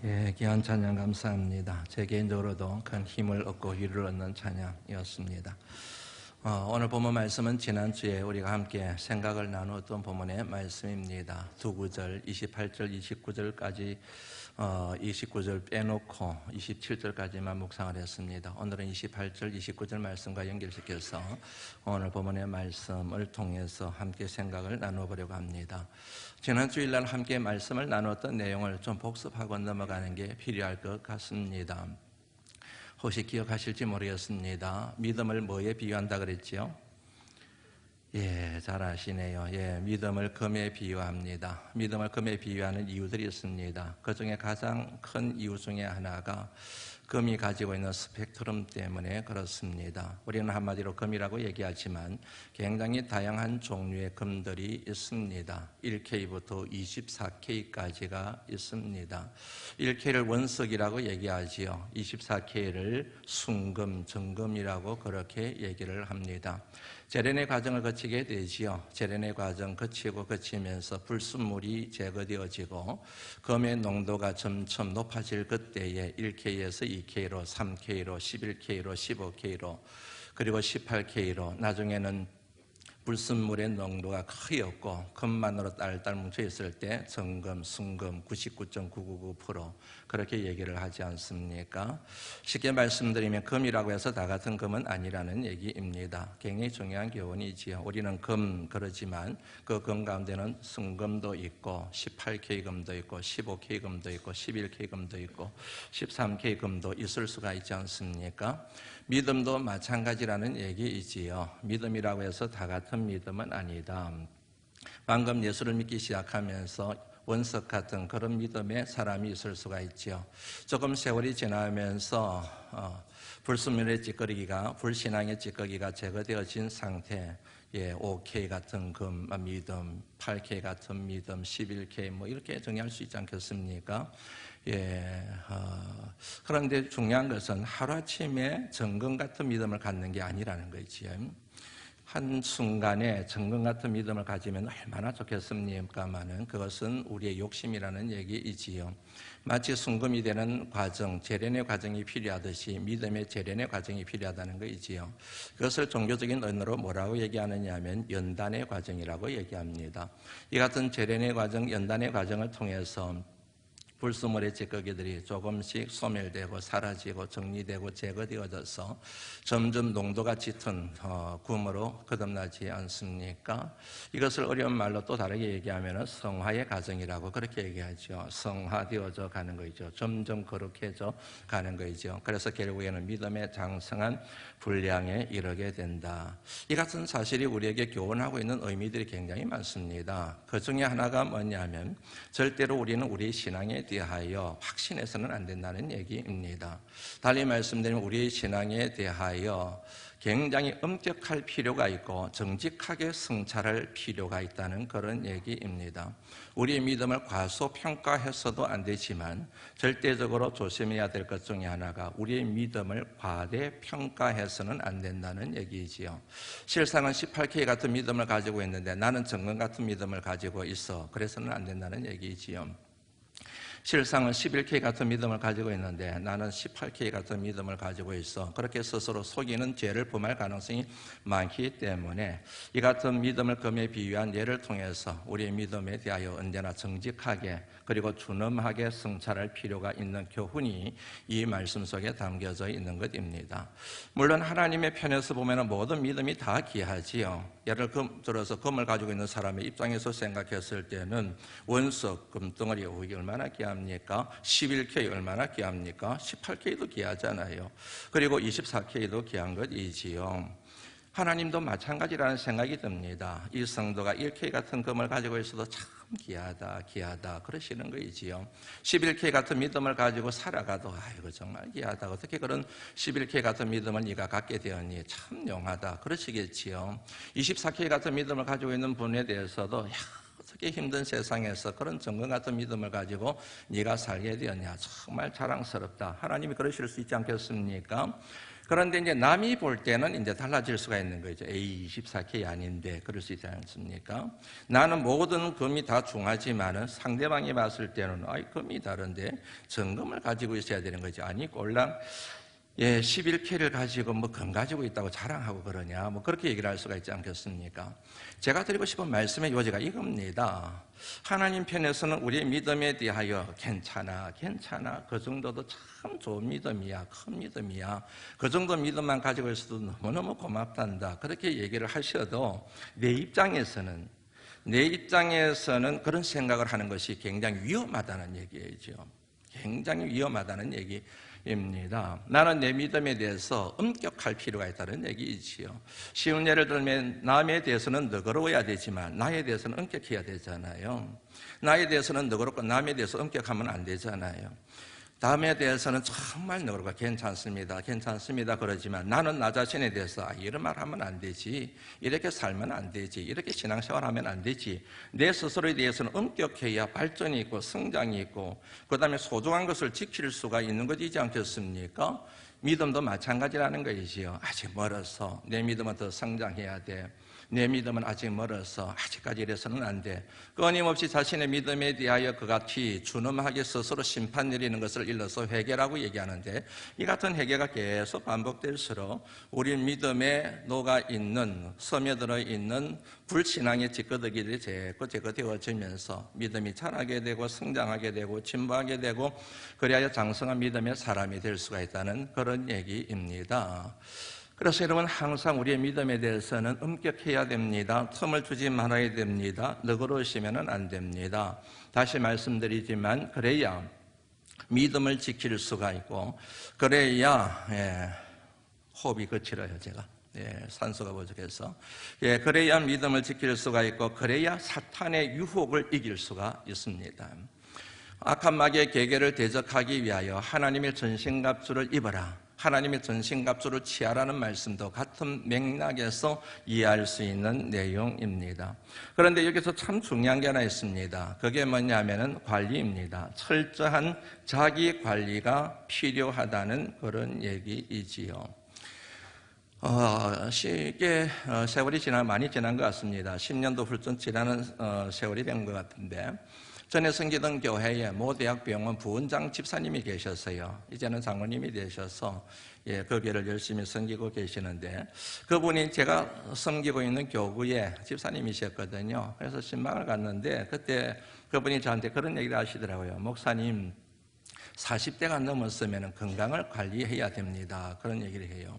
예, 귀한 찬양 감사합니다. 제 개인적으로도 큰 힘을 얻고 위로를 얻는 찬양이었습니다. 오늘 본문 말씀은 지난주에 우리가 함께 생각을 나누었던 본문의 말씀입니다. 두 구절 28절 29절까지 29절 빼놓고 27절까지만 묵상을 했습니다. 오늘은 28절 29절 말씀과 연결시켜서 오늘 본문의 말씀을 통해서 함께 생각을 나눠보려고 합니다. 지난 주일날 함께 말씀을 나눴던 내용을 좀 복습하고 넘어가는 게 필요할 것 같습니다. 혹시 기억하실지 모르겠습니다. 믿음을 뭐에 비유한다 그랬지요? 예, 잘 아시네요. 예, 믿음을 금에 비유합니다. 믿음을 금에 비유하는 이유들이 있습니다. 그 중에 가장 큰 이유 중에 하나가 금이 가지고 있는 스펙트럼 때문에 그렇습니다. 우리는 한마디로 금이라고 얘기하지만 굉장히 다양한 종류의 금들이 있습니다. 1K부터 24K까지가 있습니다. 1K를 원석이라고 얘기하지요. 24K를 순금, 정금이라고 그렇게 얘기를 합니다. 재련의 과정을 거치게 되지요. 재련의 과정 거치면서 불순물이 제거되어지고 금의 농도가 점점 높아질 그때에 1K에서 2K로, 3K로, 11K로, 15K로, 그리고 18K로 나중에는 불순물의 농도가 거의 없고 금만으로 딸딸 뭉쳐있을 때 정금, 순금 99.999% 그렇게 얘기를 하지 않습니까? 쉽게 말씀드리면 금이라고 해서 다 같은 금은 아니라는 얘기입니다. 굉장히 중요한 교훈이지요. 우리는 금 그러지만 그 금 가운데는 순금도 있고 18K 금도 있고 15K 금도 있고 11K 금도 있고 13K 금도 있을 수가 있지 않습니까? 믿음도 마찬가지라는 얘기이지요. 믿음이라고 해서 다 같은 믿음은 아니다. 방금 예수를 믿기 시작하면서 원석 같은 그런 믿음의 사람이 있을 수가 있죠. 조금 세월이 지나면서 불순물의 찌꺼기가, 불신앙의 찌꺼기가 제거되어진 상태, 5K 같은 믿음, 8K 같은 믿음, 11K 뭐 이렇게 정의할 수 있지 않겠습니까? 그런데 중요한 것은 하루아침에 정금 같은 믿음을 갖는 게 아니라는 거지요. 한순간에 정금 같은 믿음을 가지면 얼마나 좋겠습니까마는 그것은 우리의 욕심이라는 얘기이지요. 마치 순금이 되는 과정, 재련의 과정이 필요하듯이 믿음의 재련의 과정이 필요하다는 것이지요. 그것을 종교적인 언어로 뭐라고 얘기하느냐 하면 연단의 과정이라고 얘기합니다. 이 같은 재련의 과정, 연단의 과정을 통해서 불순물의 찌꺼기들이 조금씩 소멸되고 사라지고 정리되고 제거되어져서 점점 농도가 짙은 금으로 거듭나지 않습니까? 이것을 어려운 말로 또 다르게 얘기하면 성화의 과정이라고 그렇게 얘기하죠. 성화되어져 가는 거죠. 점점 거룩해져 가는 거죠. 그래서 결국에는 믿음의 장성한 분량에 이르게 된다. 이 같은 사실이 우리에게 교훈하고 있는 의미들이 굉장히 많습니다. 그 중에 하나가 뭐냐면 절대로 우리는 우리 신앙에 대하여 확신해서는 안 된다는 얘기입니다. 달리 말씀드리면 우리의 신앙에 대하여 굉장히 엄격할 필요가 있고 정직하게 성찰할 필요가 있다는 그런 얘기입니다. 우리의 믿음을 과소평가해서도 안 되지만 절대적으로 조심해야 될 것 중에 하나가 우리의 믿음을 과대평가해서는 안 된다는 얘기지요. 실상은 18K 같은 믿음을 가지고 있는데 나는 정금 같은 믿음을 가지고 있어. 그래서는 안 된다는 얘기지요. 실상은 11K 같은 믿음을 가지고 있는데 나는 18K 같은 믿음을 가지고 있어. 그렇게 스스로 속이는 죄를 범할 가능성이 많기 때문에 이 같은 믿음을 금에 비유한 예를 통해서 우리의 믿음에 대하여 언제나 정직하게 그리고 준엄하게 성찰할 필요가 있는 교훈이 이 말씀 속에 담겨져 있는 것입니다. 물론 하나님의 편에서 보면 모든 믿음이 다 귀하지요. 예를 들어서 금을 가지고 있는 사람의 입장에서 생각했을 때는 원석, 금덩어리 이게 얼마나 귀합니까? 11K 얼마나 귀합니까? 18K도 귀하잖아요. 그리고 24K도 귀한 것이지요. 하나님도 마찬가지라는 생각이 듭니다. 이 성도가 1K 같은 금을 가지고 있어도 참 귀하다 그러시는 거이지요. 11K 같은 믿음을 가지고 살아가도 아이고 정말 귀하다. 어떻게 그런 11K 같은 믿음을 네가 갖게 되었니? 참 용하다 그러시겠지요. 24K 같은 믿음을 가지고 있는 분에 대해서도 어떻게 힘든 세상에서 그런 정금 같은 믿음을 가지고 네가 살게 되었냐. 정말 자랑스럽다. 하나님이 그러실 수 있지 않겠습니까? 그런데 이제 남이 볼 때는 이제 달라질 수가 있는 거죠. A24K 아닌데 그럴 수 있지 않습니까? 나는 모든 금이 다 중하지만은 상대방이 봤을 때는 금이 다른데 정금을 가지고 있어야 되는 거죠. 아니 꼴랑 11K를 가지고 뭐 금 가지고 있다고 자랑하고 그러냐, 뭐 그렇게 얘기를 할 수가 있지 않겠습니까? 제가 드리고 싶은 말씀의 요지가 이겁니다. 하나님 편에서는 우리의 믿음에 대하여 괜찮아, 그 정도도 참 좋은 믿음이야, 큰 믿음이야, 그 정도 믿음만 가지고 있어도 너무너무 고맙단다, 그렇게 얘기를 하셔도 내 입장에서는 그런 생각을 하는 것이 굉장히 위험하다는 얘기죠. 굉장히 위험하다는 얘기입니다. 나는 내 믿음에 대해서 엄격할 필요가 있다는 얘기이지요. 쉬운 예를 들면 남에 대해서는 너그러워야 되지만 나에 대해서는 엄격해야 되잖아요. 나에 대해서는 너그럽고 남에 대해서 엄격하면 안 되잖아요. 남에 대해서는 정말 너그럽고 괜찮습니다 그러지만 나는 나 자신에 대해서 이런 말 하면 안 되지, 이렇게 살면 안 되지, 이렇게 신앙생활 하면 안 되지, 내 스스로에 대해서는 엄격해야 발전이 있고 성장이 있고 그 다음에 소중한 것을 지킬 수가 있는 것이지 않겠습니까? 믿음도 마찬가지라는 것이지요. 아직 멀어서 내 믿음은 더 성장해야 돼, 내 믿음은 아직 멀어서 아직까지 이래서는 안 돼. 끊임없이 자신의 믿음에 대하여 그같이 준엄하게 스스로 심판 내리는 것을 일러서 회개라고 얘기하는데, 이 같은 회개가 계속 반복될수록 우리 믿음에 녹아있는, 스며들어 있는 불신앙의 찌꺼기들이 제거되어지면서 믿음이 자라게 되고 성장하게 되고 진보하게 되고 그리하여 장성한 믿음의 사람이 될 수가 있다는 그런 얘기입니다. 그래서 여러분, 항상 우리의 믿음에 대해서는 엄격해야 됩니다. 틈을 주지 말아야 됩니다. 너그러우시면 안 됩니다. 다시 말씀드리지만 그래야 믿음을 지킬 수가 있고, 그래야 호흡이 거칠어요 제가. 산소가 부족해서. 그래야 믿음을 지킬 수가 있고, 그래야 사탄의 유혹을 이길 수가 있습니다. 악한 마귀의 계계를 대적하기 위하여 하나님의 전신갑주를 입어라, 하나님의 전신갑주를 취하라는 말씀도 같은 맥락에서 이해할 수 있는 내용입니다. 그런데 여기서 참 중요한 게 하나 있습니다. 그게 뭐냐면은 관리입니다. 철저한 자기 관리가 필요하다는 그런 얘기이지요. 쉽게 세월이 많이 지난 것 같습니다. 10년도 훌쩍 지나는 세월이 된 것 같은데, 전에 섬기던 교회에 모 대학병원 부원장 집사님이 계셨어요. 이제는 장로님이 되셔서 그 교회를 열심히 섬기고 계시는데, 그분이 제가 섬기고 있는 교구의 집사님이셨거든요. 그래서 신방을 갔는데 그때 그분이 저한테 그런 얘기를 하시더라고요. 목사님, 40대가 넘었으면 건강을 관리해야 됩니다. 그런 얘기를 해요.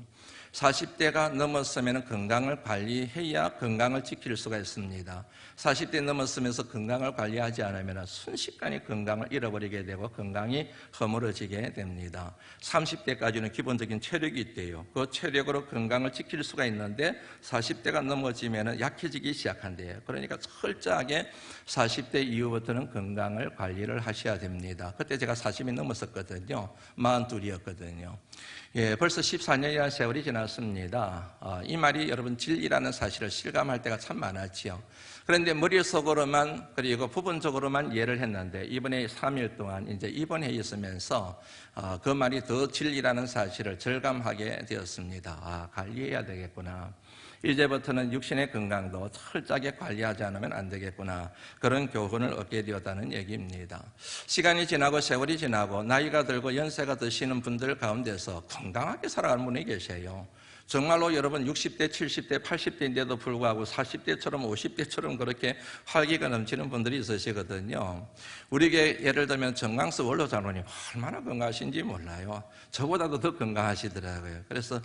40대가 넘었으면 건강을 관리해야 건강을 지킬 수가 있습니다. 40대 넘었으면서 건강을 관리하지 않으면 순식간에 건강을 잃어버리게 되고 건강이 허물어지게 됩니다. 30대까지는 기본적인 체력이 있대요. 그 체력으로 건강을 지킬 수가 있는데 40대가 넘어지면 약해지기 시작한대요. 그러니까 철저하게 40대 이후부터는 건강을 관리를 하셔야 됩니다. 그때 제가 40이 넘었었거든요. 42이었거든요. 벌써 14년이라는 세월이 지났습니다. 이 말이 여러분 진리라는 사실을 실감할 때가 참 많았지요. 그런데 머릿속으로만, 그리고 부분적으로만 이해를 했는데, 이번에 3일 동안 이제 입원해 있으면서 그 말이 더 진리라는 사실을 절감하게 되었습니다. 관리해야 되겠구나. 이제부터는 육신의 건강도 철저하게 관리하지 않으면 안 되겠구나, 그런 교훈을 얻게 되었다는 얘기입니다. 시간이 지나고 세월이 지나고 나이가 들고 연세가 드시는 분들 가운데서 건강하게 살아가는 분이 계세요. 정말로 여러분 60대, 70대, 80대인데도 불구하고 40대처럼 50대처럼 그렇게 활기가 넘치는 분들이 있으시거든요. 우리에게 예를 들면 정강수 원로 장로님 얼마나 건강하신지 몰라요. 저보다도 더 건강하시더라고요. 그래서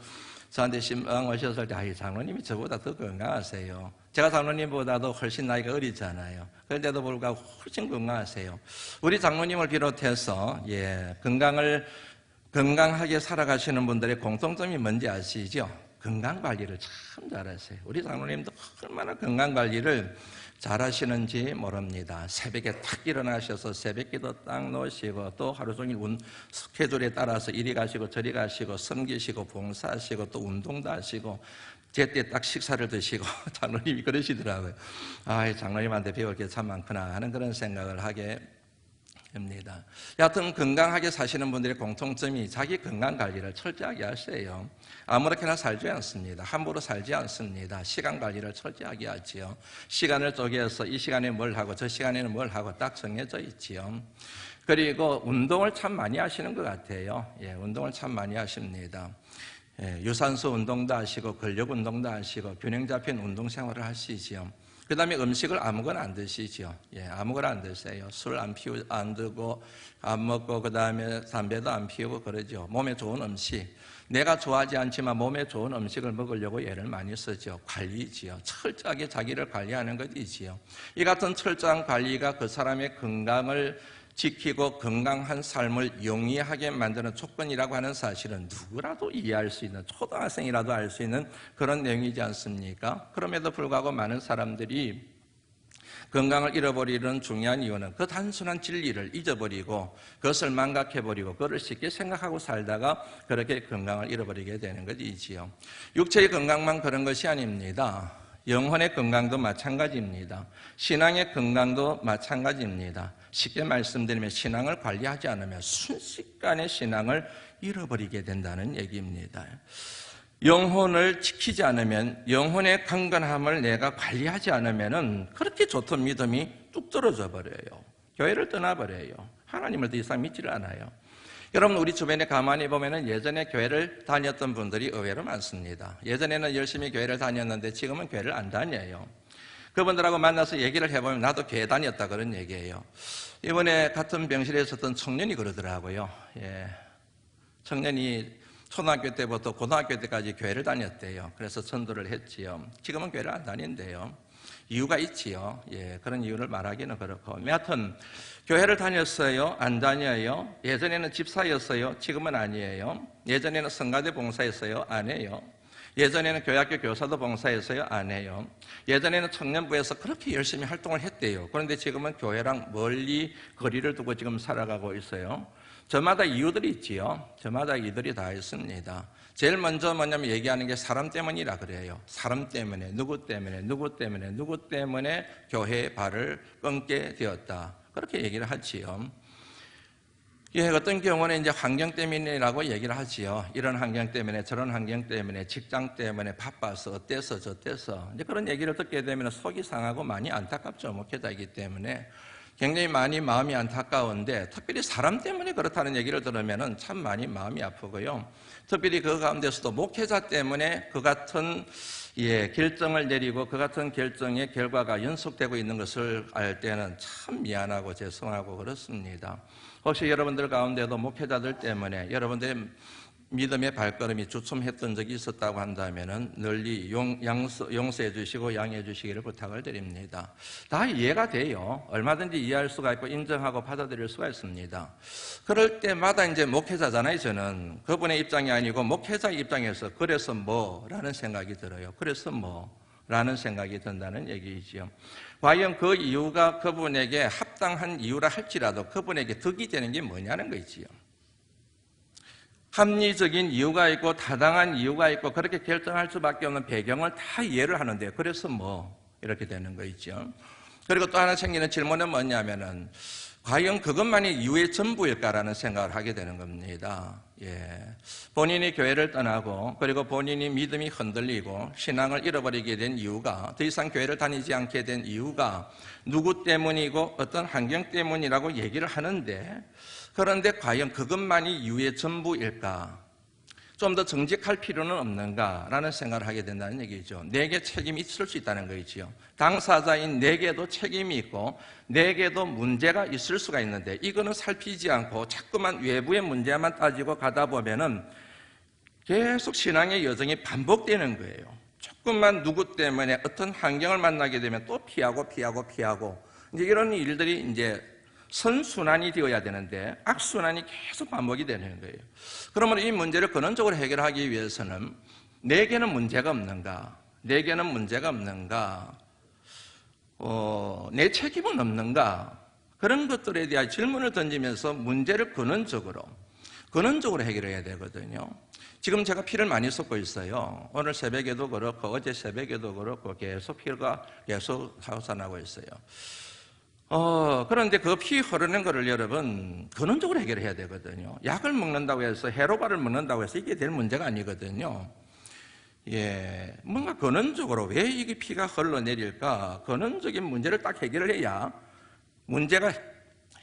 저한테 신방 오셨을 때 장로님이 저보다 더 건강하세요. 제가 장로님보다도 훨씬 나이가 어리잖아요. 그런데도 불구하고 훨씬 건강하세요. 우리 장로님을 비롯해서 건강하게 살아가시는 분들의 공통점이 뭔지 아시죠? 건강 관리를 참 잘하세요. 우리 장로님도 얼마나 건강 관리를 잘하시는지 모릅니다. 새벽에 탁 일어나셔서 새벽기도 딱 놓으시고 또 하루 종일 스케줄에 따라서 이리 가시고 저리 가시고 섬기시고 봉사하시고 또 운동도 하시고 제때 딱 식사를 드시고 장로님이 그러시더라고요. 아, 장로님한테 배울 게 참 많구나 하는 그런 생각을 하게 됩니다. 여하튼 건강하게 사시는 분들의 공통점이 자기 건강 관리를 철저하게 하세요. 아무렇게나 살지 않습니다. 함부로 살지 않습니다. 시간 관리를 철저하게 하지요. 시간을 쪼개서 이 시간에 뭘 하고 저 시간에는 뭘 하고 딱 정해져 있지요. 그리고 운동을 참 많이 하시는 것 같아요. 예, 운동을 참 많이 하십니다. 예, 유산소 운동도 하시고 근력 운동도 하시고 균형 잡힌 운동 생활을 하시지요. 그 다음에 음식을 아무거나 안 드시죠. 예, 아무거나 안 드세요. 술 안 드고, 안 먹고, 그 다음에 담배도 안 피우고 그러죠. 몸에 좋은 음식. 내가 좋아하지 않지만 몸에 좋은 음식을 먹으려고 애를 많이 쓰죠. 관리지요. 철저하게 자기를 관리하는 것이지요. 이 같은 철저한 관리가 그 사람의 건강을 지키고 건강한 삶을 영위하게 만드는 조건이라고 하는 사실은 누구라도 이해할 수 있는, 초등학생이라도 알 수 있는 그런 내용이지 않습니까? 그럼에도 불구하고 많은 사람들이 건강을 잃어버리는 중요한 이유는 그 단순한 진리를 잊어버리고 그것을 망각해버리고 그것을 쉽게 생각하고 살다가 그렇게 건강을 잃어버리게 되는 것이지요. 육체의 건강만 그런 것이 아닙니다. 영혼의 건강도 마찬가지입니다. 신앙의 건강도 마찬가지입니다. 쉽게 말씀드리면 신앙을 관리하지 않으면 순식간에 신앙을 잃어버리게 된다는 얘기입니다. 영혼을 지키지 않으면, 영혼의 강건함을 내가 관리하지 않으면 그렇게 좋던 믿음이 뚝 떨어져 버려요. 교회를 떠나버려요. 하나님을 더 이상 믿지를 않아요. 여러분, 우리 주변에 가만히 보면 예전에 교회를 다녔던 분들이 의외로 많습니다. 예전에는 열심히 교회를 다녔는데 지금은 교회를 안 다녀요. 그분들하고 만나서 얘기를 해보면 나도 교회 다녔다 그런 얘기예요. 이번에 같은 병실에 있었던 청년이 그러더라고요. 예. 청년이 초등학교 때부터 고등학교 때까지 교회를 다녔대요. 그래서 전도를 했지요. 지금은 교회를 안 다닌대요. 이유가 있지요. 예, 그런 이유를 말하기는 그렇고. 여하튼 교회를 다녔어요? 안 다녀요? 예전에는 집사였어요? 지금은 아니에요. 예전에는 성가대 봉사했어요? 안 해요. 예전에는 교회학교 교사도 봉사했어요? 안 해요. 예전에는 청년부에서 그렇게 열심히 활동을 했대요. 그런데 지금은 교회랑 멀리 거리를 두고 지금 살아가고 있어요. 저마다 이유들이 있지요. 저마다 이유들이 다 있습니다. 제일 먼저 뭐냐면 얘기하는 게 사람 때문이라 그래요. 사람 때문에, 누구 때문에 교회의 발을 끊게 되었다. 그렇게 얘기를 하지요. 예, 어떤 경우는 이제 환경 때문이라고 얘기를 하지요. 이런 환경 때문에, 저런 환경 때문에, 직장 때문에 바빠서, 어때서, 저때서. 이제 그런 얘기를 듣게 되면 속이 상하고 많이 안타깝죠. 목회자이기 때문에. 굉장히 많이 마음이 안타까운데, 특별히 사람 때문에 그렇다는 얘기를 들으면 참 많이 마음이 아프고요. 특별히 그 가운데서도 목회자 때문에 그 같은 결정을 내리고 그 같은 결정의 결과가 연속되고 있는 것을 알 때는 참 미안하고 죄송하고 그렇습니다. 혹시 여러분들 가운데도 목회자들 때문에 여러분들의 믿음의 발걸음이 주춤했던 적이 있었다고 한다면 널리 용서해 주시고 양해해 주시기를 부탁을 드립니다. 다 이해가 돼요. 얼마든지 이해할 수가 있고 인정하고 받아들일 수가 있습니다. 그럴 때마다 이제 목회자잖아요. 저는 그분의 입장이 아니고 목회자 입장에서 그래서 뭐라는 생각이 들어요. 그래서 뭐라는 생각이 든다는 얘기이지요. 과연 그 이유가 그분에게 합당한 이유라 할지라도 그분에게 득이 되는 게 뭐냐는 거지요. 합리적인 이유가 있고 타당한 이유가 있고 그렇게 결정할 수밖에 없는 배경을 다 이해를 하는데 그래서 이렇게 되는 거 있죠. 그리고 또 하나 생기는 질문은 뭐냐면은 과연 그것만이 이유의 전부일까라는 생각을 하게 되는 겁니다. 예. 본인이 교회를 떠나고 그리고 본인이 믿음이 흔들리고 신앙을 잃어버리게 된 이유가 더 이상 교회를 다니지 않게 된 이유가 누구 때문이고 어떤 환경 때문이라고 얘기를 하는데 그런데 과연 그것만이 이유의 전부일까? 좀 더 정직할 필요는 없는가라는 생각을 하게 된다는 얘기죠. 내게 책임이 있을 수 있다는 거지요. 당사자인 내게도 책임이 있고 내게도 문제가 있을 수가 있는데 이거는 살피지 않고 자꾸만 외부의 문제만 따지고 가다 보면은 계속 신앙의 여정이 반복되는 거예요. 조금만 누구 때문에 어떤 환경을 만나게 되면 또 피하고 이제 이런 일들이 이제 선순환이 되어야 되는데 악순환이 계속 반복이 되는 거예요. 그러면 이 문제를 근원적으로 해결하기 위해서는 내게는 문제가 없는가? 내게는 문제가 없는가? 내 책임은 없는가? 그런 것들에 대한 질문을 던지면서 문제를 근원적으로 해결해야 되거든요. 지금 제가 피를 많이 쏟고 있어요. 오늘 새벽에도 그렇고 어제 새벽에도 그렇고 계속 피가 계속 솟아나고 있어요. 그런데 그 피 흐르는 거를 여러분 근원적으로 해결해야 되거든요. 약을 먹는다고 해서 해로바를 먹는다고 해서 이게 될 문제가 아니거든요. 뭔가 근원적으로 왜 이게 피가 흘러내릴까? 근원적인 문제를 딱 해결을 해야 문제가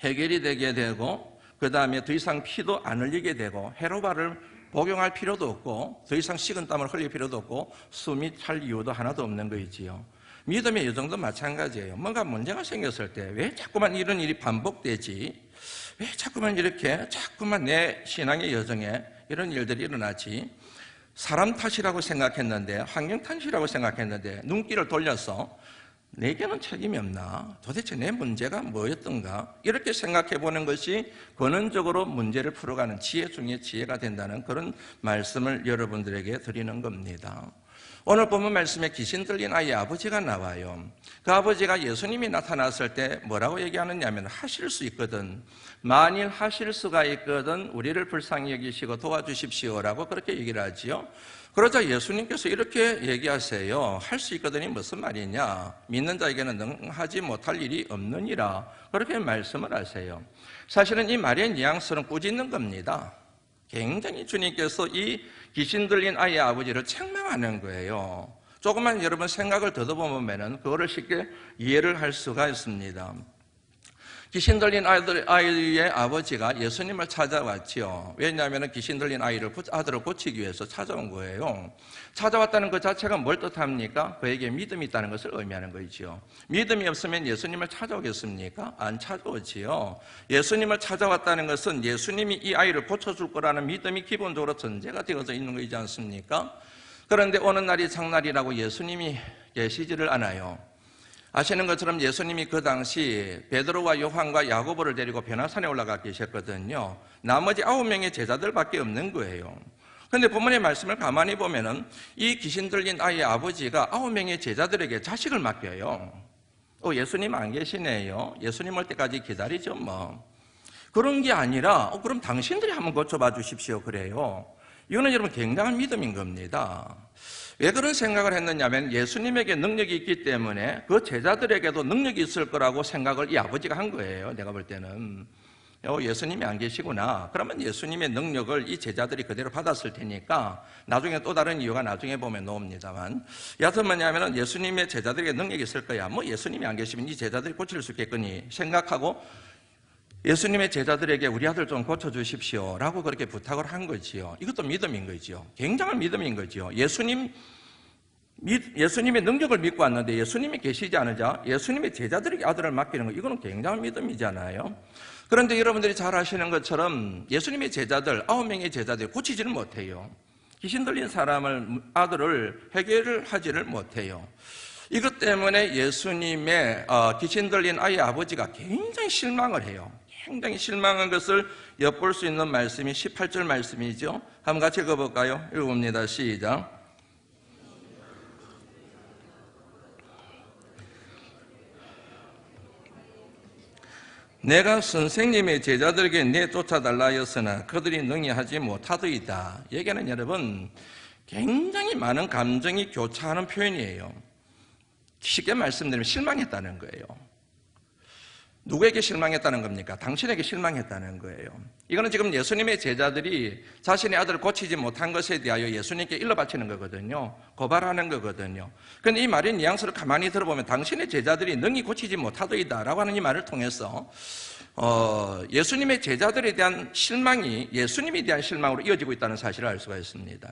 해결이 되게 되고, 그 다음에 더 이상 피도 안 흘리게 되고, 해로바를 복용할 필요도 없고, 더 이상 식은땀을 흘릴 필요도 없고, 숨이 찰 이유도 하나도 없는 거이지요. 믿음의 여정도 마찬가지예요. 뭔가 문제가 생겼을 때 왜 자꾸만 이런 일이 반복되지? 왜 자꾸만 내 신앙의 여정에 이런 일들이 일어나지? 사람 탓이라고 생각했는데, 환경 탓이라고 생각했는데 눈길을 돌려서 내게는 책임이 없나? 도대체 내 문제가 뭐였던가? 이렇게 생각해 보는 것이 근원적으로 문제를 풀어가는 지혜 중에 지혜가 된다는 그런 말씀을 여러분들에게 드리는 겁니다. 오늘 본문 말씀에 귀신 들린 아이의 아버지가 나와요. 그 아버지가 예수님이 나타났을 때 뭐라고 얘기하느냐 하면 하실 수 있거든, 만일 하실 수가 있거든 우리를 불쌍히 여기시고 도와주십시오라고 그렇게 얘기를 하지요. 그러자 예수님께서 이렇게 얘기하세요. 할 수 있거든이 무슨 말이냐? 믿는 자에게는 능하지 못할 일이 없느니라, 그렇게 말씀을 하세요. 사실은 이 말의 뉘앙스는 꾸짖는 겁니다. 굉장히 주님께서 이 귀신 들린 아이의 아버지를 책망하는 거예요. 조금만 여러분 생각을 더듬어보면 그거를 쉽게 이해를 할 수가 있습니다. 귀신 들린 아이의 아버지가 예수님을 찾아왔지요. 왜냐하면 귀신 들린 아들을 고치기 위해서 찾아온 거예요. 찾아왔다는 것 자체가 뭘 뜻합니까? 그에게 믿음이 있다는 것을 의미하는 거지요. 믿음이 없으면 예수님을 찾아오겠습니까? 안 찾아오지요. 예수님을 찾아왔다는 것은 예수님이 이 아이를 고쳐줄 거라는 믿음이 기본적으로 전제가 되어져 있는 거이지 않습니까? 그런데 어느 날이 장날이라고 예수님이 계시지를 않아요. 아시는 것처럼 예수님이 그 당시 베드로와 요한과 야고보를 데리고 변화산에 올라가 계셨거든요. 나머지 9명의 제자들밖에 없는 거예요. 그런데 본문의 말씀을 가만히 보면은 이 귀신 들린 아이의 아버지가 9명의 제자들에게 자식을 맡겨요. 예수님 안 계시네요. 예수님 올 때까지 기다리죠 뭐. 그런 게 아니라 그럼 당신들이 한번 고쳐봐 주십시오 그래요. 이거는 여러분 굉장한 믿음인 겁니다. 왜 그런 생각을 했느냐면 예수님에게 능력이 있기 때문에 그 제자들에게도 능력이 있을 거라고 생각을 이 아버지가 한 거예요. 내가 볼 때는 예수님이 안 계시구나. 그러면 예수님의 능력을 이 제자들이 그대로 받았을 테니까, 나중에 또 다른 이유가 나중에 보면 나옵니다만, 여하튼 뭐냐면 예수님의 제자들에게 능력이 있을 거야. 뭐 예수님이 안 계시면 이 제자들이 고칠 수 있겠거니 생각하고 예수님의 제자들에게 우리 아들 좀 고쳐주십시오 라고 그렇게 부탁을 한 거지요. 이것도 믿음인 거지요. 굉장한 믿음인 거지요. 예수님의 능력을 믿고 왔는데 예수님이 계시지 않으자 예수님의 제자들에게 아들을 맡기는 거, 이거는 굉장한 믿음이잖아요. 그런데 여러분들이 잘 아시는 것처럼 예수님의 제자들, 9명의 제자들이 고치지는 못해요. 귀신 들린 아들을 해결을 하지를 못해요. 이것 때문에 예수님의 귀신 들린 아이의 아버지가 굉장히 실망을 해요. 굉장히 실망한 것을 엿볼 수 있는 말씀이 18절 말씀이죠. 한번 같이 읽어볼까요? 읽어봅니다. 시작. 내가 선생님의 제자들에게 내쫓아달라 하였으나 그들이 능히 하지 못하더이다. 여기는 여러분 굉장히 많은 감정이 교차하는 표현이에요. 쉽게 말씀드리면 실망했다는 거예요. 누구에게 실망했다는 겁니까? 당신에게 실망했다는 거예요. 이거는 지금 예수님의 제자들이 자신의 아들을 고치지 못한 것에 대하여 예수님께 일러 바치는 거거든요. 고발하는 거거든요. 그런데 이 말의 뉘앙스를 가만히 들어보면 당신의 제자들이 능히 고치지 못하더이다 라고 하는 이 말을 통해서 예수님의 제자들에 대한 실망이 예수님에 대한 실망으로 이어지고 있다는 사실을 알 수가 있습니다.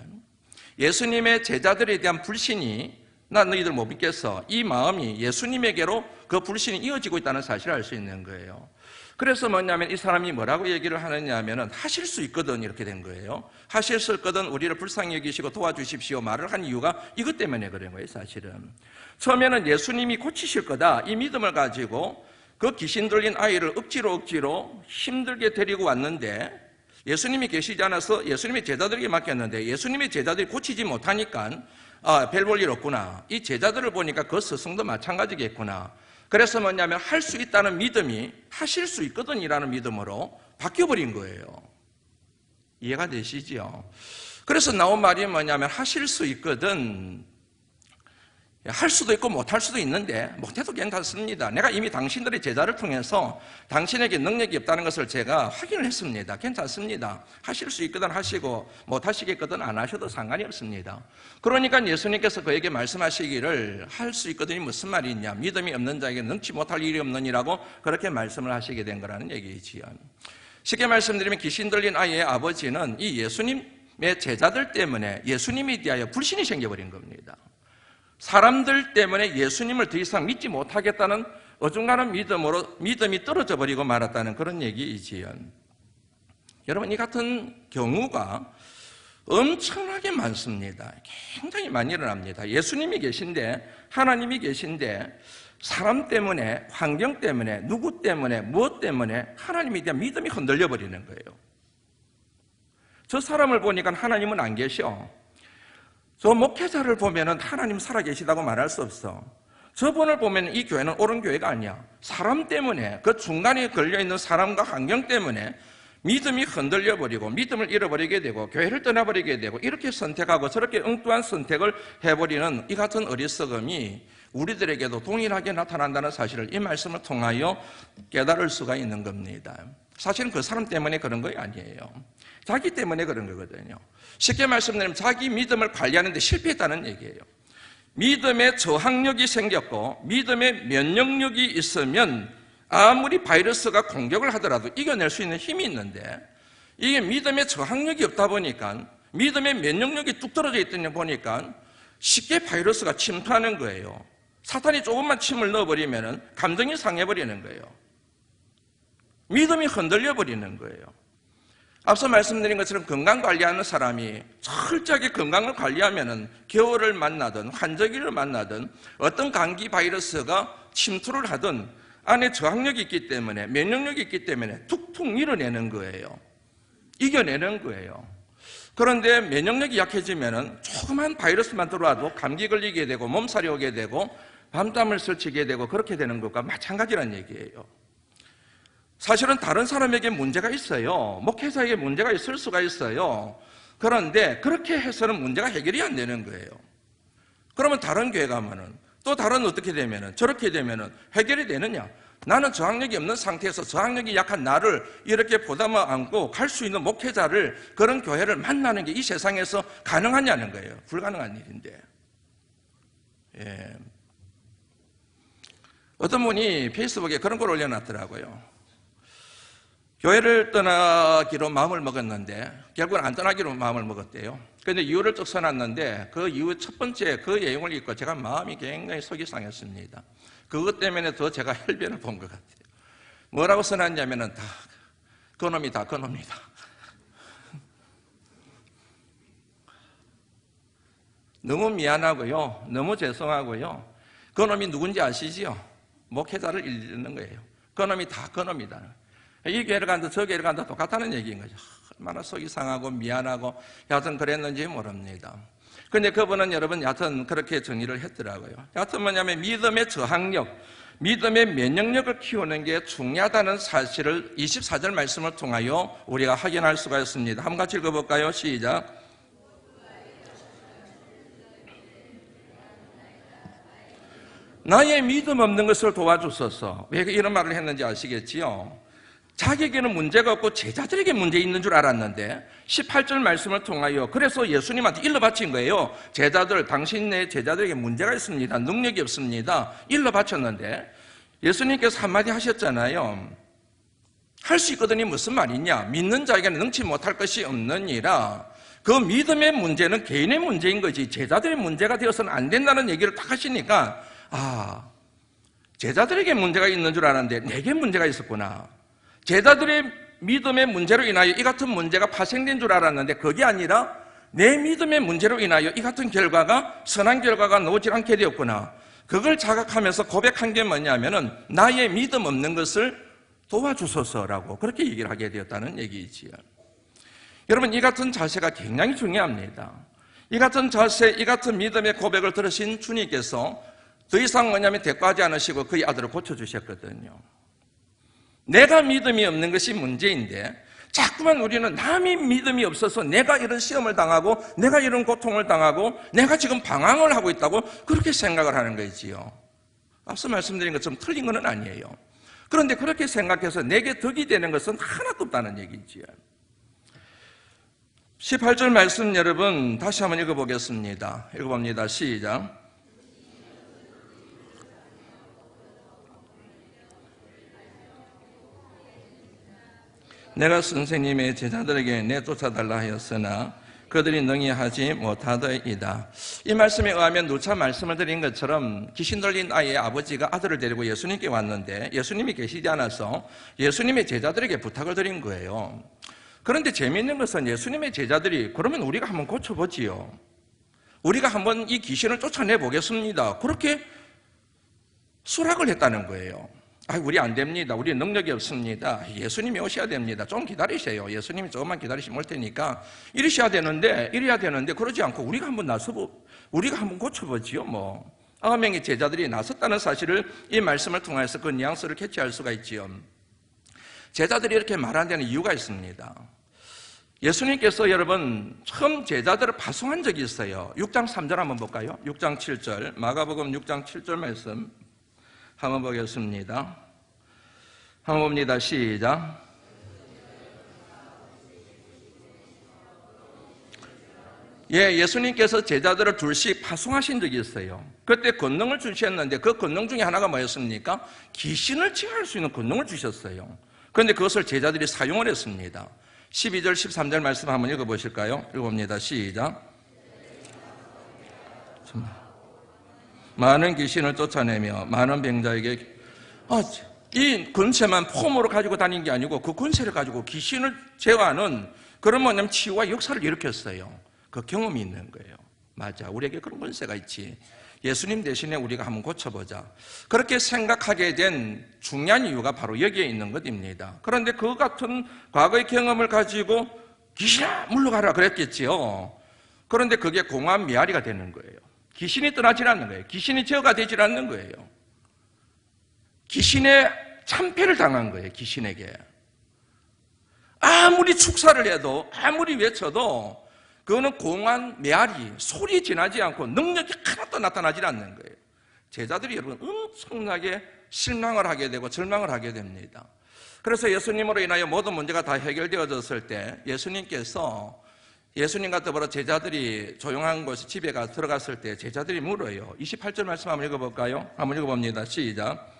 예수님의 제자들에 대한 불신이 나 너희들 못 믿겠어, 이 마음이 예수님에게로 그 불신이 이어지고 있다는 사실을 알 수 있는 거예요. 그래서 뭐냐면 이 사람이 뭐라고 얘기를 하느냐 하면은 하실 수 있거든 이렇게 된 거예요. 하실 수 있거든 우리를 불쌍히 여기시고 도와주십시오 말을 한 이유가 이것 때문에 그런 거예요. 사실은 처음에는 예수님이 고치실 거다 이 믿음을 가지고 그 귀신 들린 아이를 억지로 힘들게 데리고 왔는데 예수님이 계시지 않아서 예수님의 제자들에게 맡겼는데 예수님의 제자들이 고치지 못하니까 별 볼 일 없구나. 이 제자들을 보니까 그 스승도 마찬가지겠구나. 그래서 뭐냐면 할 수 있다는 믿음이 하실 수 있거든이라는 믿음으로 바뀌어버린 거예요. 이해가 되시죠? 그래서 나온 말이 뭐냐면 하실 수 있거든. 할 수도 있고 못할 수도 있는데 못해도 괜찮습니다. 내가 이미 당신들의 제자를 통해서 당신에게 능력이 없다는 것을 제가 확인을 했습니다. 괜찮습니다. 하실 수 있거든 하시고 못하시겠거든 안 하셔도 상관이 없습니다. 그러니까 예수님께서 그에게 말씀하시기를 할 수 있거든이 무슨 말이냐, 믿음이 없는 자에게 능치 못할 일이 없느니라고 그렇게 말씀을 하시게 된 거라는 얘기지요. 쉽게 말씀드리면 귀신 들린 아이의 아버지는 이 예수님의 제자들 때문에 예수님에 대하여 불신이 생겨버린 겁니다. 사람들 때문에 예수님을 더 이상 믿지 못하겠다는 어중간한 믿음이 떨어져 버리고 말았다는 그런 얘기이지요. 여러분, 이 같은 경우가 엄청나게 많습니다. 굉장히 많이 일어납니다. 예수님이 계신데, 하나님이 계신데 사람 때문에, 환경 때문에, 누구 때문에, 무엇 때문에 하나님에 대한 믿음이 흔들려 버리는 거예요. 저 사람을 보니까 하나님은 안 계셔. 저 목회자를 보면 하나님 살아계시다고 말할 수 없어. 저분을 보면 이 교회는 옳은 교회가 아니야. 사람 때문에, 그 중간에 걸려있는 사람과 환경 때문에 믿음이 흔들려버리고 믿음을 잃어버리게 되고 교회를 떠나버리게 되고 이렇게 선택하고 저렇게 엉뚱한 선택을 해버리는 이 같은 어리석음이 우리들에게도 동일하게 나타난다는 사실을 이 말씀을 통하여 깨달을 수가 있는 겁니다. 사실은 그 사람 때문에 그런 거 아니에요. 자기 때문에 그런 거거든요. 쉽게 말씀드리면 자기 믿음을 관리하는 데 실패했다는 얘기예요. 믿음의 저항력이 생겼고 믿음의 면역력이 있으면 아무리 바이러스가 공격을 하더라도 이겨낼 수 있는 힘이 있는데 이게 믿음의 저항력이 없다 보니까 믿음의 면역력이 뚝 떨어져 있더니 보니까 쉽게 바이러스가 침투하는 거예요. 사탄이 조금만 침을 넣어버리면 감정이 상해버리는 거예요. 믿음이 흔들려버리는 거예요. 앞서 말씀드린 것처럼 건강관리하는 사람이 철저하게 건강을 관리하면 겨울을 만나든 환절기를 만나든 어떤 감기 바이러스가 침투를 하든 안에 저항력이 있기 때문에 면역력이 있기 때문에 툭툭 밀어내는 거예요. 이겨내는 거예요. 그런데 면역력이 약해지면 조그만 바이러스만 들어와도 감기 걸리게 되고 몸살이 오게 되고 밤잠을 설치게 되고 그렇게 되는 것과 마찬가지란 얘기예요. 사실은 다른 사람에게 문제가 있어요. 목회자에게 문제가 있을 수가 있어요. 그런데 그렇게 해서는 문제가 해결이 안 되는 거예요. 그러면 다른 교회 가면은 또 다른 어떻게 되면은 저렇게 되면은 해결이 되느냐? 나는 저항력이 없는 상태에서 저항력이 약한 나를 이렇게 보담아 안고 갈 수 있는 목회자를 그런 교회를 만나는 게 이 세상에서 가능하냐는 거예요. 불가능한 일인데. 예. 어떤 분이 페이스북에 그런 걸 올려놨더라고요. 교회를 떠나기로 마음을 먹었는데 결국은 안 떠나기로 마음을 먹었대요. 그런데 이유를 쭉 써놨는데 그 이유 첫 번째 그 내용을 읽고 제가 마음이 굉장히 속이 상했습니다. 그것 때문에 더 제가 혈변을 본 것 같아요. 뭐라고 써놨냐면은 다 그놈이다, 그놈이다. 너무 미안하고요, 너무 죄송하고요. 그놈이 누군지 아시지요? 목회자를 잃는 거예요. 그놈이 다 그놈이다. 이 교회를 간다 저 교회를 간다 똑같다는 얘기인 거죠. 얼마나 속이 상하고 미안하고 여하튼 그랬는지 모릅니다. 그런데 그분은 여러분 여하튼 그렇게 정의를 했더라고요. 여하튼 뭐냐면 믿음의 저항력, 믿음의 면역력을 키우는 게 중요하다는 사실을 24절 말씀을 통하여 우리가 확인할 수가 있습니다. 한번 같이 읽어볼까요? 시작. 나의 믿음 없는 것을 도와주소서. 왜 이런 말을 했는지 아시겠지요? 자기에게는 문제가 없고 제자들에게 문제 있는 줄 알았는데 18절 말씀을 통하여 그래서 예수님한테 일러 바친 거예요. 제자들, 당신네 제자들에게 문제가 있습니다. 능력이 없습니다. 일러 바쳤는데 예수님께서 한마디 하셨잖아요. 할 수 있거든이 무슨 말이냐? 믿는 자에게는 능치 못할 것이 없느니라. 그 믿음의 문제는 개인의 문제인 거지 제자들의 문제가 되어서는 안 된다는 얘기를 딱 하시니까 제자들에게 문제가 있는 줄 알았는데 내게 문제가 있었구나. 제자들의 믿음의 문제로 인하여 이 같은 문제가 파생된 줄 알았는데 그게 아니라 내 믿음의 문제로 인하여 이 같은 결과가 선한 결과가 나오질 않게 되었구나. 그걸 자각하면서 고백한 게 뭐냐면은 나의 믿음 없는 것을 도와주소서라고 그렇게 얘기를 하게 되었다는 얘기지요. 여러분, 이 같은 자세가 굉장히 중요합니다. 이 같은 자세, 이 같은 믿음의 고백을 들으신 주님께서 더 이상 뭐냐면 대꾸하지 않으시고 그의 아들을 고쳐주셨거든요. 내가 믿음이 없는 것이 문제인데 자꾸만 우리는 남이 믿음이 없어서 내가 이런 시험을 당하고 내가 이런 고통을 당하고 내가 지금 방황을 하고 있다고 그렇게 생각을 하는 거지요. 앞서 말씀드린 것처럼 틀린 건 아니에요. 그런데 그렇게 생각해서 내게 덕이 되는 것은 하나도 없다는 얘기지요. 18절 말씀 여러분 다시 한번 읽어보겠습니다. 읽어봅니다. 시작. 내가 선생님의 제자들에게 내쫓아달라 하였으나 그들이 능히 하지 못하더이다. 이 말씀에 의하면 누차 말씀을 드린 것처럼 귀신 들린 아이의 아버지가 아들을 데리고 예수님께 왔는데 예수님이 계시지 않아서 예수님의 제자들에게 부탁을 드린 거예요. 그런데 재미있는 것은 예수님의 제자들이 그러면 우리가 한번 고쳐보지요. 우리가 한번 이 귀신을 쫓아내 보겠습니다. 그렇게 수락을 했다는 거예요. 우리 안 됩니다. 우리 능력이 없습니다. 예수님이 오셔야 됩니다. 좀 기다리세요. 예수님이 조금만 기다리시면 올 테니까 이러셔야 되는데 이래야 되는데 그러지 않고 우리가 한번 나서고 우리가 한번 고쳐보지요. 9명의 제자들이 나섰다는 사실을 이 말씀을 통해서 그 뉘앙스를 캐치할 수가 있지요. 제자들이 이렇게 말하는 데는 이유가 있습니다. 예수님께서 여러분 처음 제자들을 파송한 적이 있어요. 6장 3절 한번 볼까요? 6장 7절 마가복음 6장 7절 말씀 한번 보겠습니다. 한번 봅니다. 시작. 예수님께서 제자들을 둘씩 파송하신 적이 있어요. 그때 권능을 주셨는데 그 권능 중에 하나가 뭐였습니까? 귀신을 제어할 수 있는 권능을 주셨어요. 그런데 그것을 제자들이 사용을 했습니다. 12절 13절 말씀 한번 읽어보실까요? 읽어봅니다. 시작. 많은 귀신을 쫓아내며 많은 병자에게 이 권세만 폼으로 가지고 다닌 게 아니고 그 권세를 가지고 귀신을 제어하는 그런 뭐냐면 치유와 역사를 일으켰어요. 그 경험이 있는 거예요. 맞아, 우리에게 그런 권세가 있지. 예수님 대신에 우리가 한번 고쳐보자. 그렇게 생각하게 된 중요한 이유가 바로 여기에 있는 것입니다. 그런데 그 같은 과거의 경험을 가지고 귀신아 물러가라 그랬겠지요. 그런데 그게 공허한 메아리가 되는 거예요. 귀신이 떠나질 않는 거예요. 귀신이 제어가 되질 않는 거예요. 귀신의 참패를 당한 거예요. 귀신에게 아무리 축사를 해도 아무리 외쳐도 그거는 공허한 메아리, 소리 지나지 않고 능력이 하나도 나타나질 않는 거예요. 제자들이 여러분 엄청나게 실망을 하게 되고 절망을 하게 됩니다. 그래서 예수님으로 인하여 모든 문제가 다 해결되어졌을 때 예수님께서 예수님과 더불어 제자들이 조용한 곳에 집에 들어갔을 때 제자들이 물어요. 28절 말씀 한번 읽어볼까요? 한번 읽어봅니다. 시작.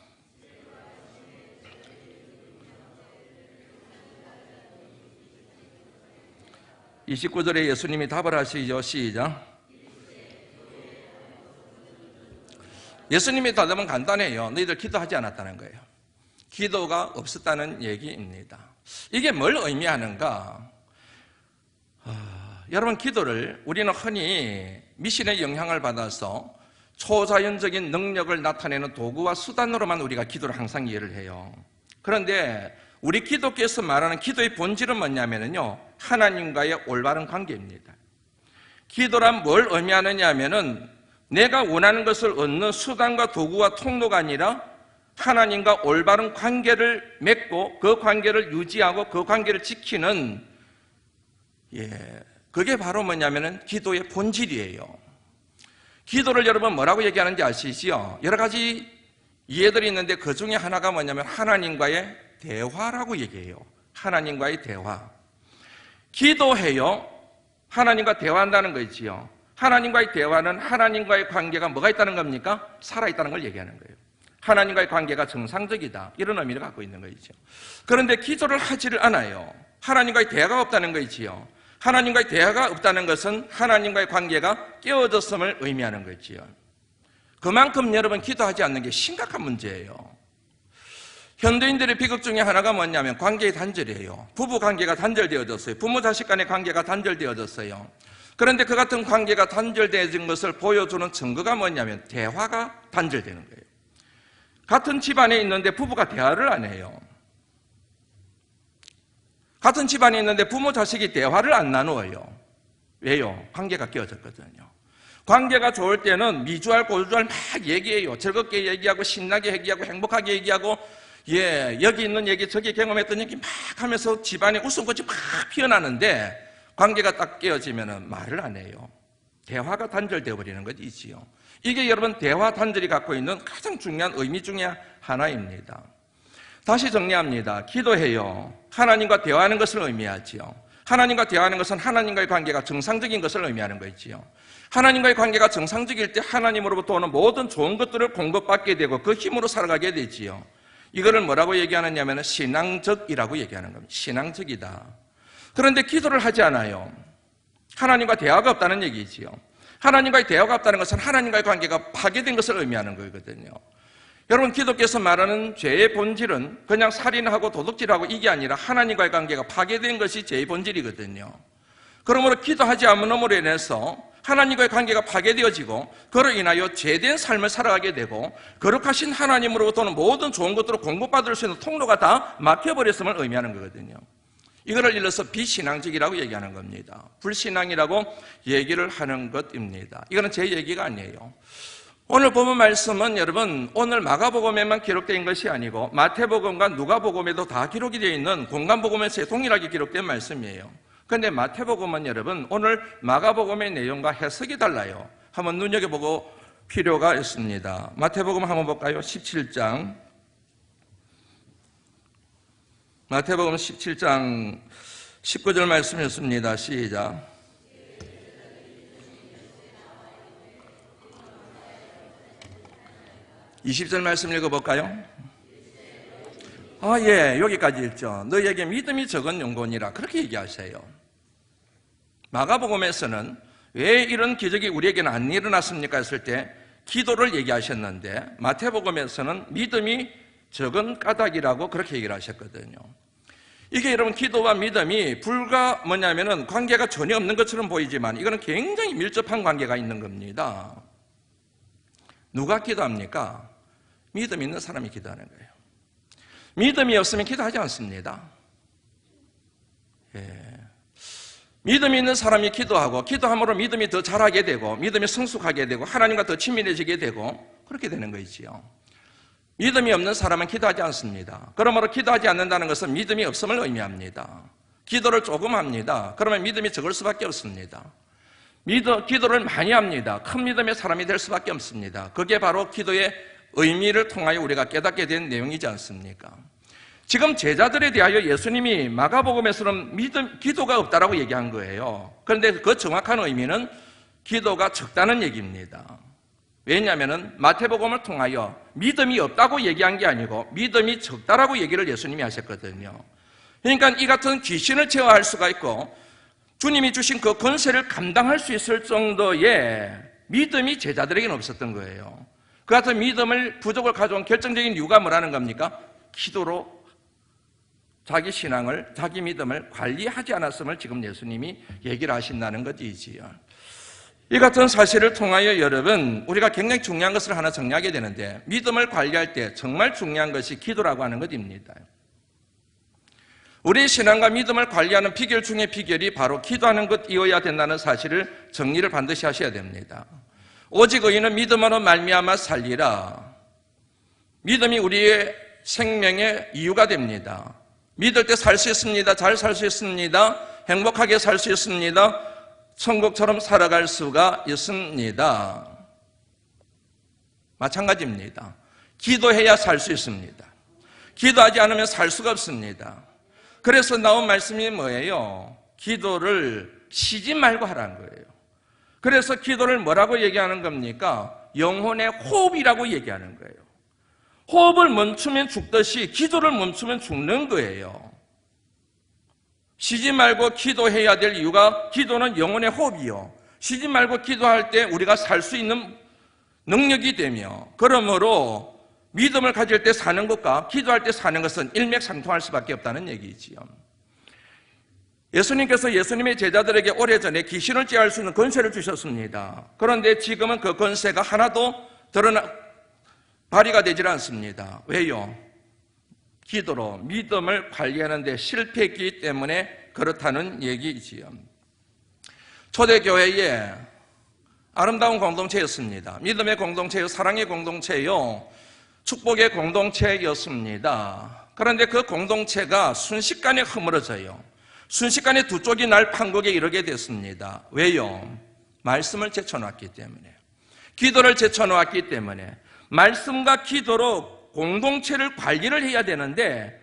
(29절에) 예수님이 답을 하시죠. 시작. 예수님의 답은 간단해요. 너희들 기도하지 않았다는 거예요. 기도가 없었다는 얘기입니다. 이게 뭘 의미하는가? 여러분, 기도를 우리는 흔히 미신의 영향을 받아서 초자연적인 능력을 나타내는 도구와 수단으로만 우리가 기도를 항상 이해를 해요. 그런데 우리 기독교에서 말하는 기도의 본질은 뭐냐면요, 하나님과의 올바른 관계입니다. 기도란 뭘 의미하느냐 하면은 내가 원하는 것을 얻는 수단과 도구와 통로가 아니라 하나님과 올바른 관계를 맺고 그 관계를 유지하고 그 관계를 지키는, 그게 바로 뭐냐면은 기도의 본질이에요. 기도를 여러분 뭐라고 얘기하는지 아시지요? 여러 가지 이해들이 있는데 그 중에 하나가 뭐냐면 하나님과의 대화라고 얘기해요. 하나님과의 대화. 기도해요. 하나님과 대화한다는 거 있지요. 하나님과의 대화는 하나님과의 관계가 뭐가 있다는 겁니까? 살아있다는 걸 얘기하는 거예요. 하나님과의 관계가 정상적이다, 이런 의미를 갖고 있는 거죠. 그런데 기도를 하지를 않아요. 하나님과의 대화가 없다는 거 있지요. 하나님과의 대화가 없다는 것은 하나님과의 관계가 깨어졌음을 의미하는 거지요. 그만큼 여러분 기도하지 않는 게 심각한 문제예요. 현대인들의 비극 중에 하나가 뭐냐면 관계의 단절이에요. 부부 관계가 단절되어졌어요. 부모 자식 간의 관계가 단절되어졌어요. 그런데 그 같은 관계가 단절되어진 것을 보여주는 증거가 뭐냐면 대화가 단절되는 거예요. 같은 집안에 있는데 부부가 대화를 안 해요. 같은 집안에 있는데 부모 자식이 대화를 안 나누어요. 왜요? 관계가 깨어졌거든요. 관계가 좋을 때는 미주알 고주알 막 얘기해요. 즐겁게 얘기하고 신나게 얘기하고 행복하게 얘기하고 여기 있는 얘기 저기 경험했던 얘기 막 하면서 집안에 웃음꽃이 막 피어나는데 관계가 딱 깨어지면 말을 안 해요. 대화가 단절되어 버리는 것이지요. 이게 여러분 대화 단절이 갖고 있는 가장 중요한 의미 중에 하나입니다. 다시 정리합니다. 기도해요. 하나님과 대화하는 것을 의미하지요. 하나님과 대화하는 것은 하나님과의 관계가 정상적인 것을 의미하는 거지요. 하나님과의 관계가 정상적일 때 하나님으로부터 오는 모든 좋은 것들을 공급받게 되고 그 힘으로 살아가게 되지요. 이거를 뭐라고 얘기하느냐면 신앙적이라고 얘기하는 겁니다. 신앙적이다. 그런데 기도를 하지 않아요. 하나님과 대화가 없다는 얘기지요. 하나님과의 대화가 없다는 것은 하나님과의 관계가 파괴된 것을 의미하는 거거든요. 여러분, 기독교에서 말하는 죄의 본질은 그냥 살인하고 도둑질하고 이게 아니라 하나님과의 관계가 파괴된 것이 죄의 본질이거든요. 그러므로 기도하지 않음으로 인해서 하나님과의 관계가 파괴되어지고 그로 인하여 죄된 삶을 살아가게 되고 거룩하신 하나님으로부터는 모든 좋은 것들을 공급받을 수 있는 통로가 다 막혀버렸음을 의미하는 거거든요. 이거를 일러서 비신앙적이라고 얘기하는 겁니다. 불신앙이라고 얘기를 하는 것입니다. 이거는 제 얘기가 아니에요. 오늘 본문 말씀은 여러분 오늘 마가복음에만 기록된 것이 아니고 마태복음과 누가복음에도 다 기록이 되어 있는 공간복음에서 동일하게 기록된 말씀이에요. 그런데 마태복음은 여러분 오늘 마가복음의 내용과 해석이 달라요. 한번 눈여겨보고 필요가 있습니다. 마태복음 한번 볼까요? 17장 마태복음 17장 19절 말씀이었습니다. 시작. (20절) 말씀 읽어볼까요? 여기까지 읽죠. 너희에게 믿음이 적은 영혼이라 그렇게 얘기하세요. 마가복음에서는 왜 이런 기적이 우리에게는 안 일어났습니까 했을 때 기도를 얘기하셨는데 마태복음에서는 믿음이 적은 까닭이라고 그렇게 얘기를 하셨거든요. 이게 여러분 기도와 믿음이 뭐냐면은 관계가 전혀 없는 것처럼 보이지만 이거는 굉장히 밀접한 관계가 있는 겁니다. 누가 기도합니까? 믿음 있는 사람이 기도하는 거예요. 믿음이 없으면 기도하지 않습니다. 믿음이 있는 사람이 기도하고 기도함으로 믿음이 더 자라게 되고 믿음이 성숙하게 되고 하나님과 더 친밀해지게 되고 그렇게 되는 거지요. 믿음이 없는 사람은 기도하지 않습니다. 그러므로 기도하지 않는다는 것은 믿음이 없음을 의미합니다. 기도를 조금 합니다. 그러면 믿음이 적을 수밖에 없습니다. 기도를 많이 합니다. 큰 믿음의 사람이 될 수밖에 없습니다. 그게 바로 기도의 의미를 통하여 우리가 깨닫게 된 내용이지 않습니까? 지금 제자들에 대하여 예수님이 마가복음에서는 기도가 없다라고 얘기한 거예요. 그런데 그 정확한 의미는 기도가 적다는 얘기입니다. 왜냐하면 마태복음을 통하여 믿음이 없다고 얘기한 게 아니고 믿음이 적다라고 얘기를 예수님이 하셨거든요. 그러니까 이 같은 귀신을 제어할 수가 있고 주님이 주신 그 권세를 감당할 수 있을 정도의 믿음이 제자들에게는 없었던 거예요. 그 같은 믿음을 부족을 가져온 결정적인 이유가 뭐라는 겁니까? 기도로 자기 신앙을, 자기 믿음을 관리하지 않았음을 지금 예수님이 얘기를 하신다는 것이지요. 이 같은 사실을 통하여 여러분 우리가 굉장히 중요한 것을 하나 정리하게 되는데 믿음을 관리할 때 정말 중요한 것이 기도라고 하는 것입니다. 우리 신앙과 믿음을 관리하는 비결 중에 비결이 바로 기도하는 것이어야 된다는 사실을 정리를 반드시 하셔야 됩니다. 오직 의인은 믿음으로 말미암아 살리라. 믿음이 우리의 생명의 이유가 됩니다. 믿을 때 살 수 있습니다. 잘 살 수 있습니다. 행복하게 살 수 있습니다. 천국처럼 살아갈 수가 있습니다. 마찬가지입니다. 기도해야 살 수 있습니다. 기도하지 않으면 살 수가 없습니다. 그래서 나온 말씀이 뭐예요? 기도를 쉬지 말고 하라는 거예요. 그래서 기도를 뭐라고 얘기하는 겁니까? 영혼의 호흡이라고 얘기하는 거예요. 호흡을 멈추면 죽듯이 기도를 멈추면 죽는 거예요. 쉬지 말고 기도해야 될 이유가 기도는 영혼의 호흡이요. 쉬지 말고 기도할 때 우리가 살 수 있는 능력이 되며 그러므로 믿음을 가질 때 사는 것과 기도할 때 사는 것은 일맥상통할 수밖에 없다는 얘기지요. 예수님께서 예수님의 제자들에게 오래전에 귀신을 제어할 수 있는 권세를 주셨습니다. 그런데 지금은 그 권세가 하나도 발휘가 되질 않습니다. 왜요? 기도로 믿음을 관리하는 데 실패했기 때문에 그렇다는 얘기이지요. 초대교회에 아름다운 공동체였습니다. 믿음의 공동체요, 사랑의 공동체요, 축복의 공동체였습니다. 그런데 그 공동체가 순식간에 허물어져요. 순식간에 두 쪽이 날 판국에 이르게 됐습니다. 왜요? 말씀을 제쳐놓았기 때문에, 기도를 제쳐놓았기 때문에. 말씀과 기도로 공동체를 관리를 해야 되는데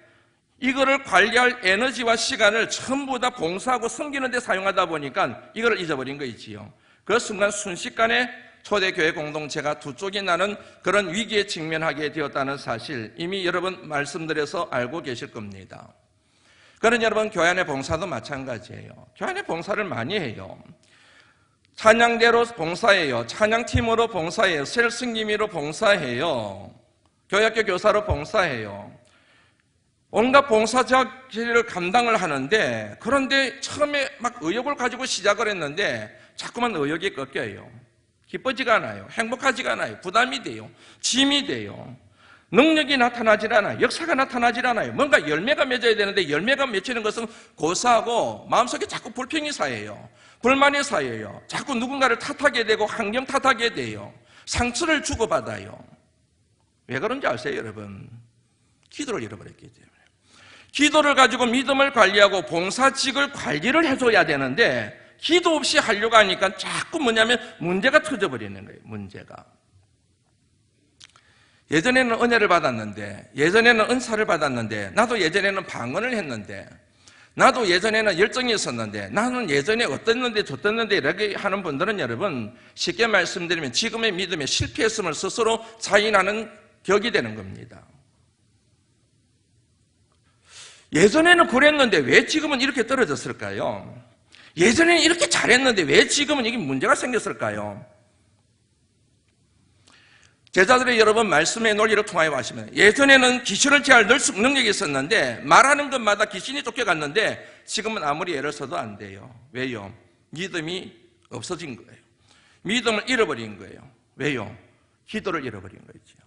이거를 관리할 에너지와 시간을 전부 다 봉사하고 섬기는 데 사용하다 보니까 이걸 잊어버린 거 있지요. 그 순간 순식간에 초대교회 공동체가 두 쪽이 나는 그런 위기에 직면하게 되었다는 사실 이미 여러분 말씀드려서 알고 계실 겁니다. 그런 여러분 교회 안의 봉사도 마찬가지예요. 교회 안의 봉사를 많이 해요. 찬양대로 봉사해요. 찬양팀으로 봉사해요. 셀승기미로 봉사해요. 교회학교 교사로 봉사해요. 온갖 봉사자를 감당을 하는데, 그런데 처음에 막 의욕을 가지고 시작을 했는데 자꾸만 의욕이 꺾여요. 기뻐지가 않아요. 행복하지가 않아요. 부담이 돼요. 짐이 돼요. 능력이 나타나질 않아요. 역사가 나타나질 않아요. 뭔가 열매가 맺어야 되는데 열매가 맺히는 것은 고사하고 마음속에 자꾸 불평이 쌓여요. 불만이 쌓여요. 자꾸 누군가를 탓하게 되고 환경 탓하게 돼요. 상처를 주고받아요. 왜 그런지 아세요, 여러분? 기도를 잃어버렸기 때문에. 기도를 가지고 믿음을 관리하고 봉사직을 관리를 해줘야 되는데 기도 없이 하려고 하니까 자꾸 뭐냐면 문제가 터져버리는 거예요. 문제가. 예전에는 은혜를 받았는데, 예전에는 은사를 받았는데, 나도 예전에는 방언을 했는데, 나도 예전에는 열정이 있었는데, 나는 예전에 어땠는데 저땠는데 이렇게 하는 분들은 여러분 쉽게 말씀드리면 지금의 믿음에 실패했음을 스스로 자인하는 격이 되는 겁니다. 예전에는 그랬는데 왜 지금은 이렇게 떨어졌을까요? 예전에는 이렇게 잘했는데 왜 지금은 이게 문제가 생겼을까요? 제자들이 여러분 말씀의 논리를 통하여 하시면 예전에는 귀신을 제할 능력이 있었는데 말하는 것마다 귀신이 쫓겨갔는데 지금은 아무리 애를 써도 안 돼요. 왜요? 믿음이 없어진 거예요. 믿음을 잃어버린 거예요. 왜요? 기도를 잃어버린 거죠.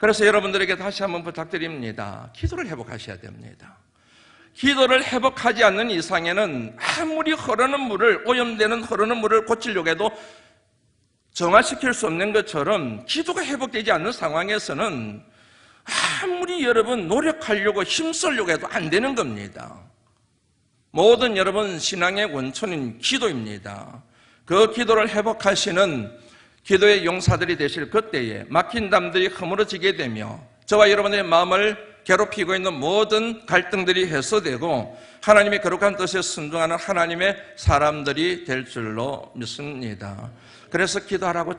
그래서 여러분들에게 다시 한번 부탁드립니다. 기도를 회복하셔야 됩니다. 기도를 회복하지 않는 이상에는 아무리 흐르는 물을, 오염되는 흐르는 물을 고치려고 해도 정화시킬 수 없는 것처럼 기도가 회복되지 않는 상황에서는 아무리 여러분 노력하려고 힘쓰려고 해도 안 되는 겁니다. 모든 여러분 신앙의 원천인 기도입니다. 그 기도를 회복하시는 기도의 용사들이 되실 그때에 막힌 담들이 허물어지게 되며 저와 여러분의 마음을 괴롭히고 있는 모든 갈등들이 해소되고 하나님의 거룩한 뜻에 순종하는 하나님의 사람들이 될 줄로 믿습니다. 그래서 기도하라고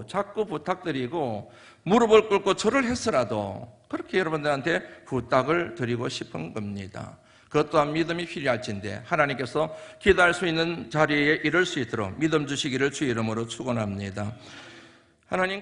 자꾸 부탁드리고 무릎을 꿇고 절을 했으라도 그렇게 여러분들한테 부탁을 드리고 싶은 겁니다. 그것 또한 믿음이 필요할진데 하나님께서 기도할 수 있는 자리에 이를 수 있도록 믿음 주시기를 주의 이름으로 축원합니다. 하나님